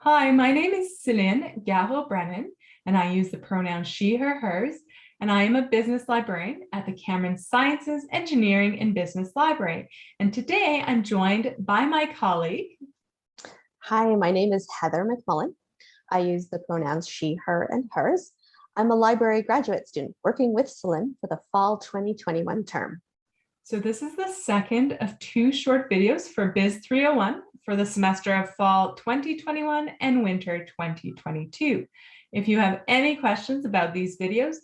Hi, my name is Celine Gareau-Brennan, and I use the pronouns she, her, hers, and I am a business librarian at the Cameron Sciences, Engineering, and Business Library. And today I'm joined by my colleague. Hi, my name is Heather McMullen. I use the pronouns she, her, and hers. I'm a library graduate student working with Celine for the fall 2021 term. So this is the second of two short videos for Biz 301 for the semester of fall 2021 and winter 2022. If you have any questions about these videos,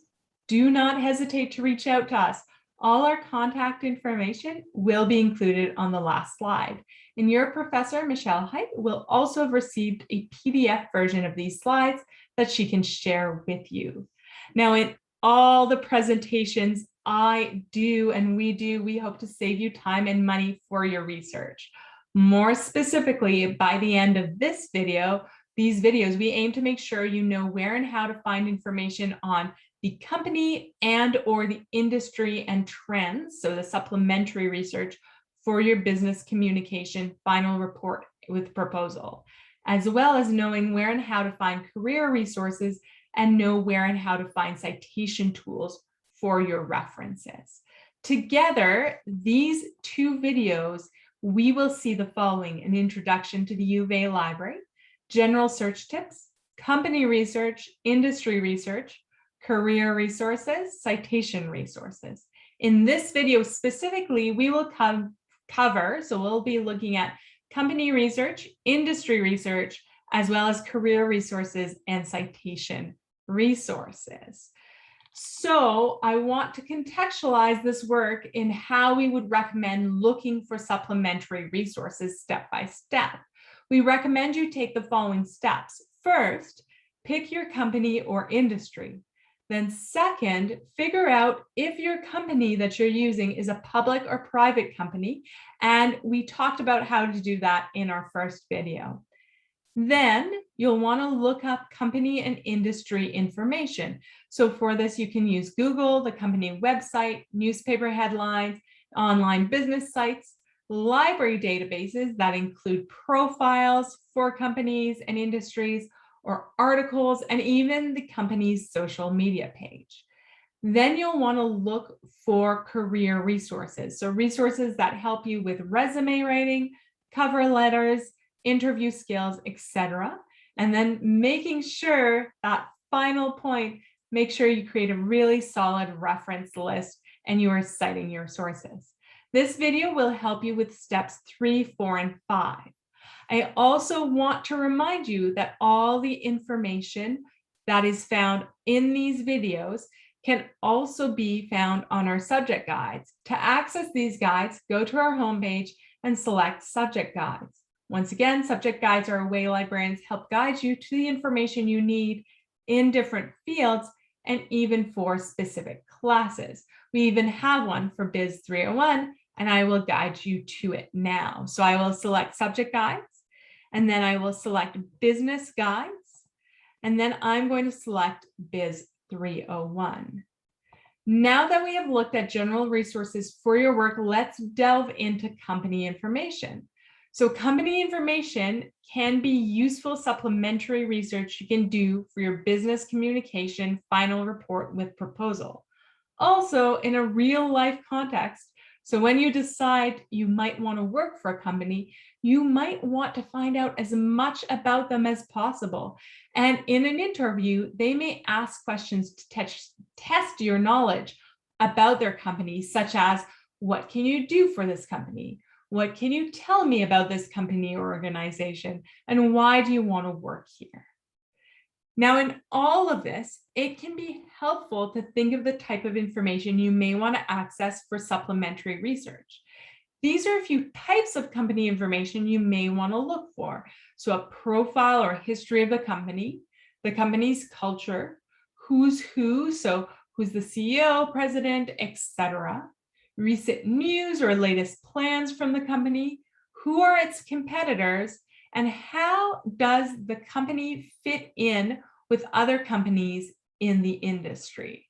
do not hesitate to reach out to us. All our contact information will be included on the last slide. And your professor, Michelle Height, will also have received a PDF version of these slides that she can share with you. Now, in all the presentations I do and we hope to save you time and money for your research. More specifically, by the end of this video, these videos, we aim to make sure you know where and how to find information on the company and or the industry and trends, so the supplementary research for your business communication final report with proposal, as well as knowing where and how to find career resources and know where and how to find citation tools for your references. Together, these two videos, we will see the following: an introduction to the U of A library, general search tips, company research, industry research, career resources, citation resources. In this video specifically, we will cover, so we'll be looking at company research, industry research, as well as career resources and citation resources. So I want to contextualize this work in how we would recommend looking for supplementary resources step by step. We recommend you take the following steps. First, pick your company or industry. Then second, figure out if your company that you're using is a public or private company. And we talked about how to do that in our first video. Then you'll want to look up company and industry information. So for this, you can use Google, the company website, newspaper headlines, online business sites, library databases that include profiles for companies and industries, or articles, and even the company's social media page. Then you'll want to look for career resources. So resources that help you with resume writing, cover letters, interview skills, etc. And then making sure that final point, make sure you create a really solid reference list and you are citing your sources. This video will help you with steps 3, 4, and 5. I also want to remind you that all the information that is found in these videos can also be found on our subject guides. To access these guides, go to our homepage and select subject guides. Once again, subject guides are a way librarians help guide you to the information you need in different fields and even for specific classes. We even have one for Biz 301, and I will guide you to it now. So I will select subject guides, and then I will select business guides, and then I'm going to select Biz 301. Now that we have looked at general resources for your work, let's delve into company information. So company information can be useful supplementary research you can do for your business communication final report with proposal. Also, in a real life context, so when you decide you might want to work for a company, you might want to find out as much about them as possible. And in an interview, they may ask questions to test your knowledge about their company, such as, what can you do for this company? What can you tell me about this company or organization? And why do you want to work here? Now, in all of this, it can be helpful to think of the type of information you may want to access for supplementary research. These are a few types of company information you may want to look for. So a profile or history of the company's culture, who's who, so who's the CEO, president, etc. Recent news or latest plans from the company, who are its competitors, and how does the company fit in with other companies in the industry.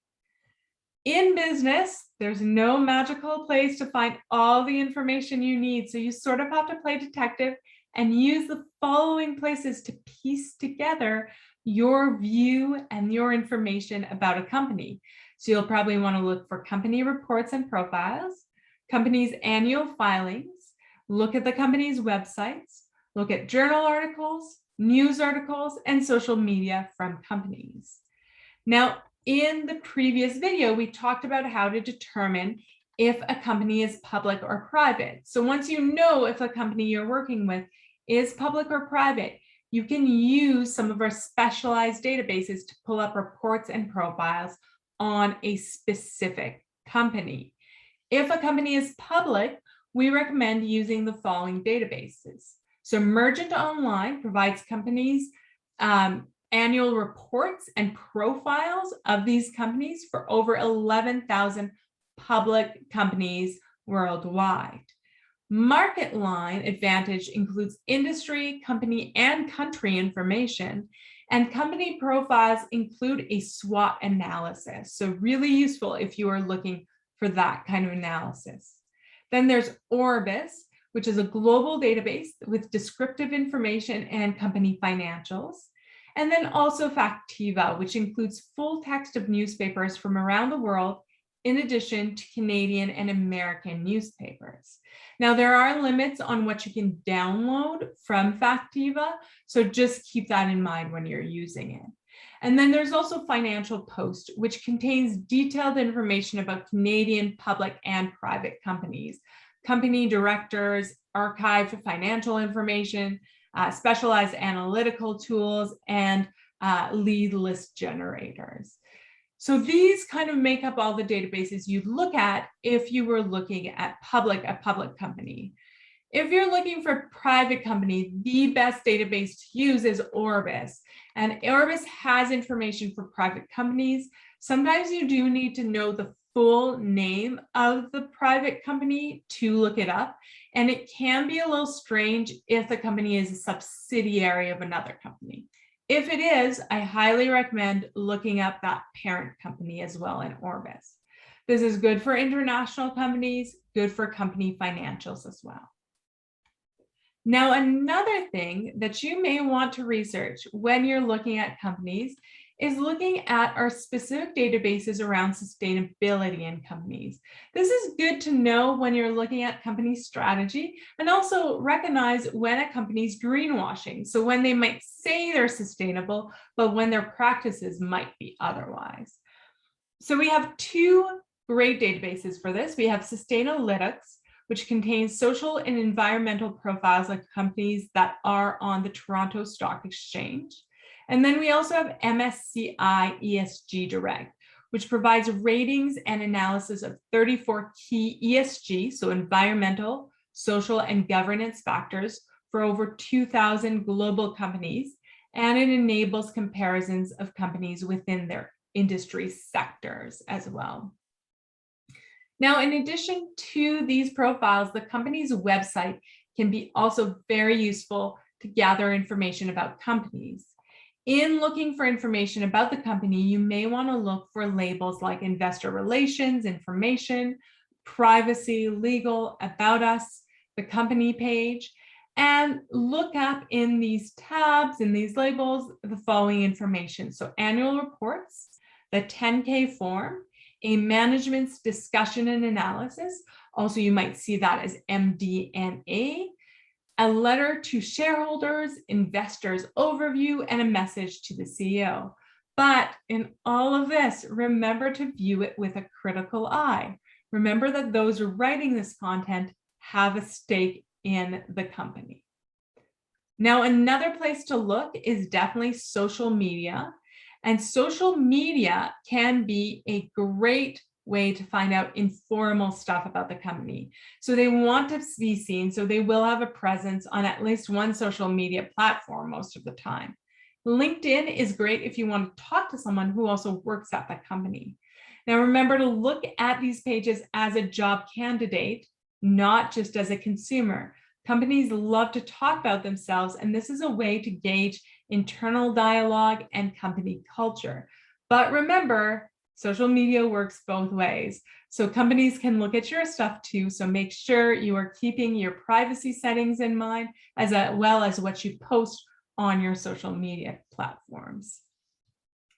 In business, there's no magical place to find all the information you need, so you sort of have to play detective and use the following places to piece together your view and your information about a company. So you'll probably want to look for company reports and profiles, companies' annual filings, look at the company's websites, look at journal articles, news articles, and social media from companies. Now, in the previous video, we talked about how to determine if a company is public or private. So once you know if a company you're working with is public or private, you can use some of our specialized databases to pull up reports and profiles on a specific company. If a company is public, we recommend using the following databases. So Mergent Online provides companies annual reports and profiles of these companies for over 11,000 public companies worldwide. MarketLine Advantage includes industry, company, and country information, and company profiles include a SWOT analysis. So really useful if you are looking for that kind of analysis. Then there's Orbis, which is a global database with descriptive information and company financials. And then also Factiva, which includes full text of newspapers from around the world, in addition to Canadian and American newspapers. Now, there are limits on what you can download from Factiva, so just keep that in mind when you're using it. And then there's also Financial Post, which contains detailed information about Canadian public and private companies, company directors, archived financial information, specialized analytical tools, and lead list generators. So these kind of make up all the databases you'd look at if you were looking at a public company. If you're looking for a private company, the best database to use is Orbis. And Orbis has information for private companies. Sometimes you do need to know the full name of the private company to look it up. And it can be a little strange if the company is a subsidiary of another company. If it is, I highly recommend looking up that parent company as well in Orbis. This is good for international companies, good for company financials as well. Now, another thing that you may want to research when you're looking at companies is looking at our specific databases around sustainability in companies. This is good to know when you're looking at company strategy, and also recognize when a company's greenwashing. So when they might say they're sustainable, but when their practices might be otherwise. So we have two great databases for this. We have Sustainalytics, which contains social and environmental profiles of companies that are on the Toronto Stock Exchange. And then we also have MSCI ESG Direct, which provides ratings and analysis of 34 key ESG, so environmental, social, and governance factors for over 2,000 global companies, and it enables comparisons of companies within their industry sectors as well. Now, in addition to these profiles, the company's website can be also very useful to gather information about companies. In looking for information about the company, you may want to look for labels like investor relations, information, privacy, legal, about us, the company page, and look up in these tabs, in these labels, the following information. So annual reports, the 10K form, a management's discussion and analysis. Also, you might see that as MD&A, a letter to shareholders, investors overview, and a message to the CEO. But in all of this, remember to view it with a critical eye. Remember that those writing this content have a stake in the company. Now, another place to look is definitely social media. And social media can be a great way to find out informal stuff about the company. So they want to be seen, so they will have a presence on at least one social media platform most of the time. LinkedIn is great if you want to talk to someone who also works at the company. Now, remember to look at these pages as a job candidate, not just as a consumer. Companies love to talk about themselves, and this is a way to gauge internal dialogue and company culture. But remember, Social media works both ways. So companies can look at your stuff too. So make sure you are keeping your privacy settings in mind as well as what you post on your social media platforms.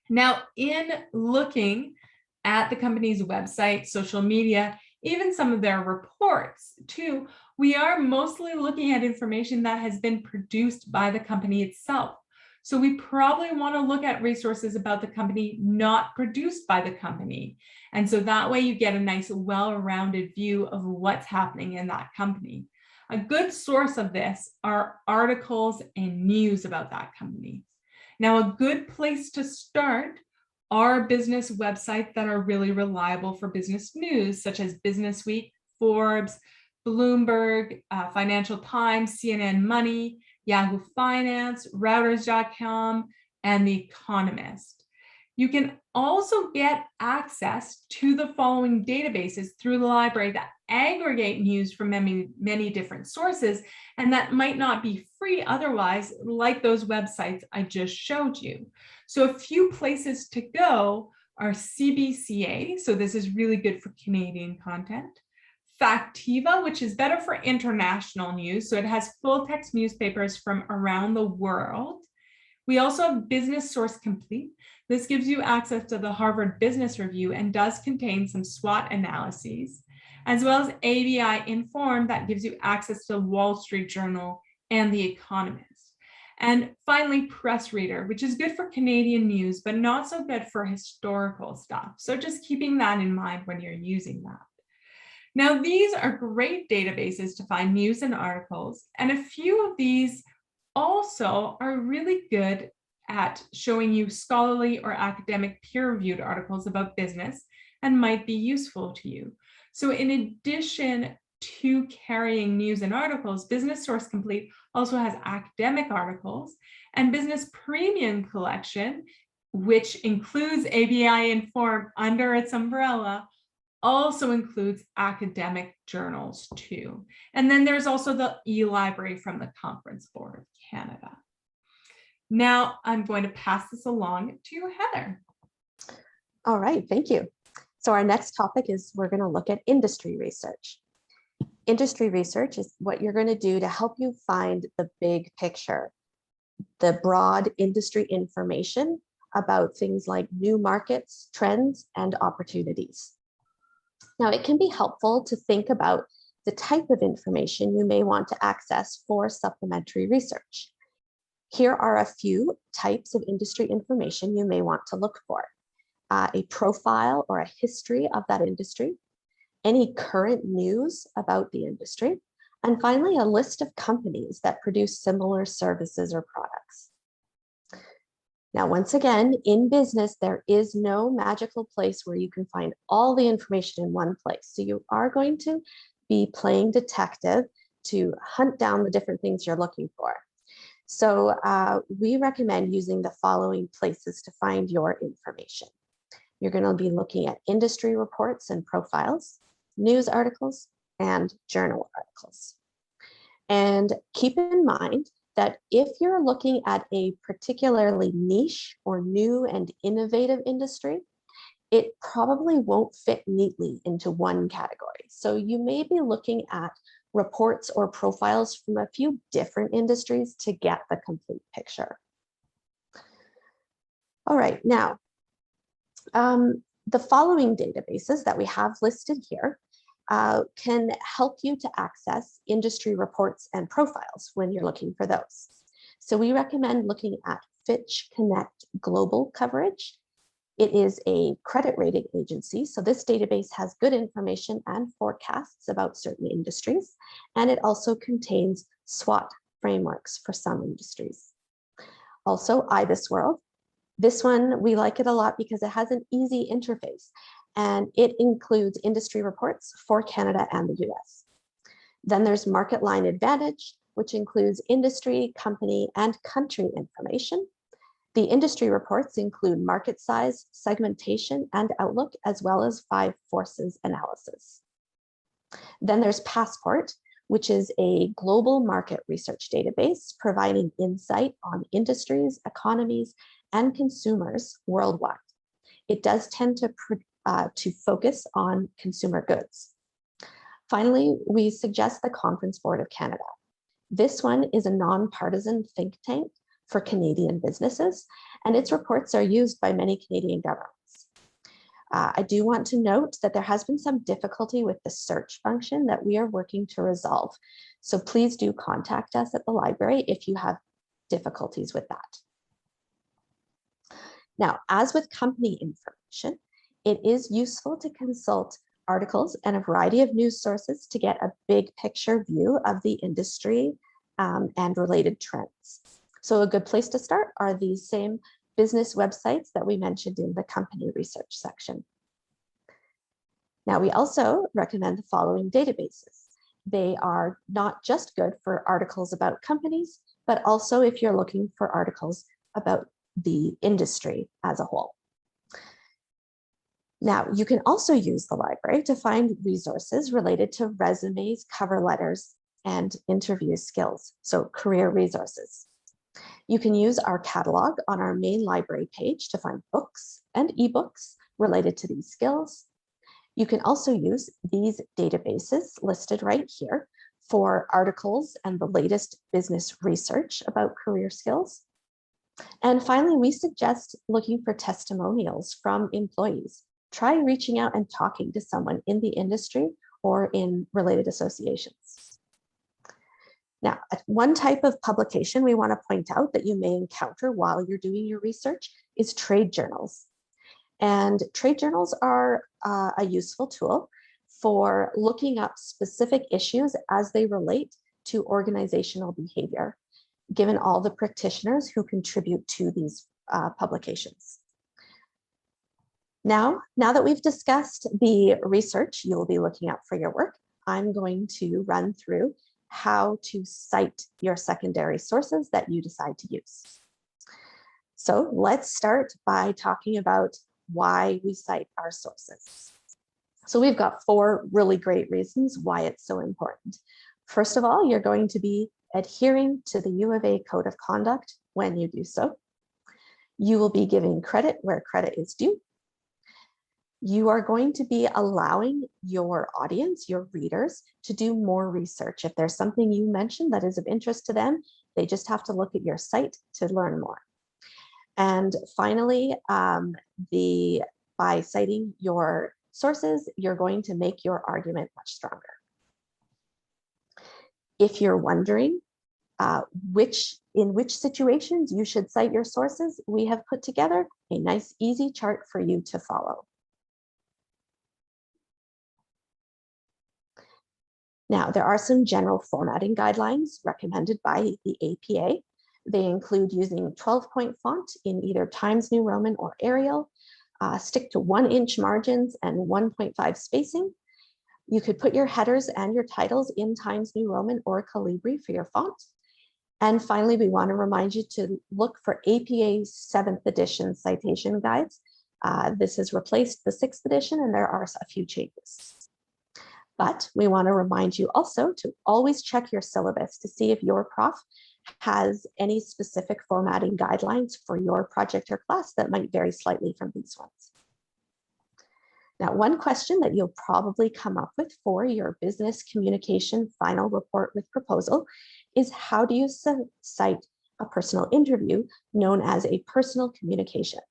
Now, in looking at the company's website, social media, even some of their reports too, we are mostly looking at information that has been produced by the company itself. So we probably want to look at resources about the company not produced by the company. And so that way you get a nice, well-rounded view of what's happening in that company. A good source of this are articles and news about that company. Now, a good place to start are business websites that are really reliable for business news, such as Business Week, Forbes, Bloomberg, Financial Times, CNN Money, Yahoo Finance, Reuters.com, and The Economist. You can also get access to the following databases through the library that aggregate news from many different sources, and that might not be free otherwise, like those websites I just showed you. So a few places to go are CBCA, so this is really good for Canadian content. Factiva, which is better for international news, so it has full text newspapers from around the world. We also have Business Source Complete. This gives you access to the Harvard Business Review and does contain some SWOT analyses, as well as ABI Inform that gives you access to the Wall Street Journal and The Economist. And finally, Press Reader, which is good for Canadian news, but not so good for historical stuff. So just keeping that in mind when you're using that. Now, these are great databases to find news and articles, and a few of these also are really good at showing you scholarly or academic peer-reviewed articles about business and might be useful to you. So in addition to carrying news and articles, Business Source Complete also has academic articles, and Business Premium Collection, which includes ABI Inform under its umbrella, also includes academic journals too. And then there's also the e-library from the Conference Board of Canada. Now I'm going to pass this along to Heather. All right, thank you. So our next topic is we're going to look at industry research. Industry research is what you're going to do to help you find the big picture, the broad industry information about things like new markets, trends, and opportunities. Now, it can be helpful to think about the type of information you may want to access for supplementary research. Here are a few types of industry information you may want to look for. A profile or a history of that industry, any current news about the industry, and finally, a list of companies that produce similar services or products. Now, once again, in business, there is no magical place where you can find all the information in one place. So you are going to be playing detective to hunt down the different things you're looking for. So we recommend using the following places to find your information. You're going to be looking at industry reports and profiles, news articles, and journal articles. And keep in mind that if you're looking at a particularly niche or new and innovative industry, it probably won't fit neatly into one category. So you may be looking at reports or profiles from a few different industries to get the complete picture. All right, now, the following databases that we have listed here can help you to access industry reports and profiles when you're looking for those. So we recommend looking at Fitch Connect Global Coverage. It is a credit rating agency, so this database has good information and forecasts about certain industries, and it also contains SWOT frameworks for some industries. Also, IBISWorld. This one, we like it a lot because it has an easy interface, and it includes industry reports for Canada and the US. Then there's Market Line Advantage, which includes industry, company, and country information. The industry reports include market size, segmentation, and outlook, as well as 5 forces analysis. Then there's Passport, which is a global market research database providing insight on industries, economies, and consumers worldwide. it does tend to focus on consumer goods. Finally, we suggest the Conference Board of Canada. This one is a nonpartisan think tank for Canadian businesses, and its reports are used by many Canadian governments. I do want to note that there has been some difficulty with the search function that we are working to resolve. So please do contact us at the library if you have difficulties with that. Now, as with company information, it is useful to consult articles and a variety of news sources to get a big picture view of the industry and related trends. So a good place to start are these same business websites that we mentioned in the company research section. Now, we also recommend the following databases. They are not just good for articles about companies, but also if you're looking for articles about the industry as a whole. Now, you can also use the library to find resources related to resumes, cover letters, and interview skills, so career resources. You can use our catalog on our main library page to find books and ebooks related to these skills. You can also use these databases listed right here for articles and the latest business research about career skills. And finally, we suggest looking for testimonials from employees. Try reaching out and talking to someone in the industry or in related associations. Now, one type of publication we want to point out that you may encounter while you're doing your research is trade journals. And trade journals are a useful tool for looking up specific issues as they relate to organizational behavior, given all the practitioners who contribute to these publications. Now that we've discussed the research you will be looking up for your work, I'm going to run through how to cite your secondary sources that you decide to use. So let's start by talking about why we cite our sources. So we've got 4 really great reasons why it's so important. First of all, you're going to be adhering to the U of A Code of Conduct when you do so. You will be giving credit where credit is due. You are going to be allowing your audience, your readers, to do more research. If there's something you mentioned that is of interest to them, they just have to look at your site to learn more. And finally, by citing your sources, you're going to make your argument much stronger. If you're wondering in which situations you should cite your sources, we have put together a nice, easy chart for you to follow. Now, there are some general formatting guidelines recommended by the APA. They include using 12-point font in either Times New Roman or Arial, stick to 1-inch margins and 1.5 spacing. You could put your headers and your titles in Times New Roman or Calibri for your font. And finally, we want to remind you to look for APA 7th edition citation guides. This has replaced the 6th edition and there are a few changes. But we want to remind you also to always check your syllabus to see if your prof has any specific formatting guidelines for your project or class that might vary slightly from these ones. Now, one question that you'll probably come up with for your business communication final report with proposal is how do you cite a personal interview known as a personal communication?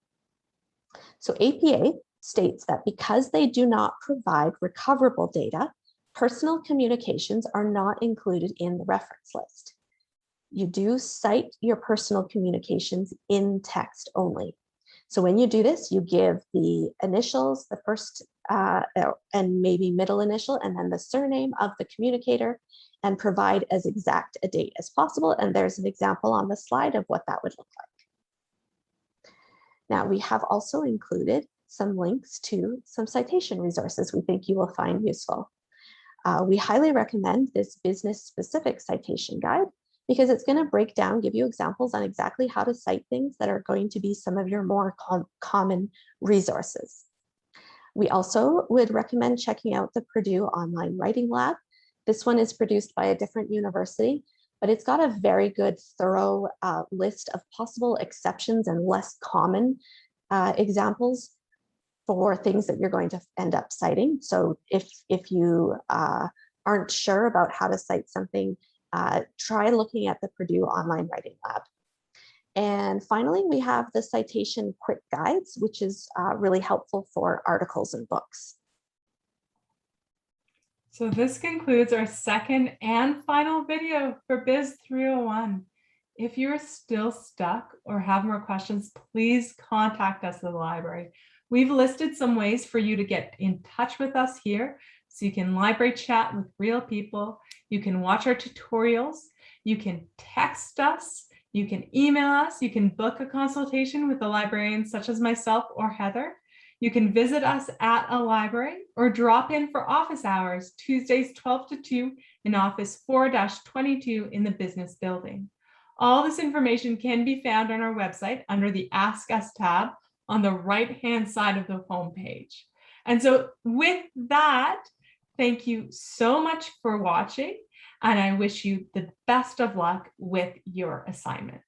So APA states that because they do not provide recoverable data, personal communications are not included in the reference list. You do cite your personal communications in text only. So when you do this, you give the initials, the first and maybe middle initial, and then the surname of the communicator, and provide as exact a date as possible. And there's an example on the slide of what that would look like. Now, we have also included some links to some citation resources we think you will find useful. We highly recommend this business-specific citation guide because it's going to break down, give you examples on exactly how to cite things that are going to be some of your more common resources. We also would recommend checking out the Purdue Online Writing Lab. This one is produced by a different university, but it's got a very good, thorough list of possible exceptions and less common examples for things that you're going to end up citing. So if you aren't sure about how to cite something, try looking at the Purdue Online Writing Lab. And finally, we have the citation quick guides, which is really helpful for articles and books. So this concludes our second and final video for Biz 301. If you're still stuck or have more questions, please contact us at the library. We've listed some ways for you to get in touch with us here. So you can library chat with real people. You can watch our tutorials. You can text us. You can email us. You can book a consultation with a librarian such as myself or Heather. You can visit us at a library or drop in for office hours, Tuesdays 12 to 2 in office 4-22 in the business building. All this information can be found on our website under the Ask Us tab on the right-hand side of the homepage. And so with that, thank you so much for watching, and I wish you the best of luck with your assignment.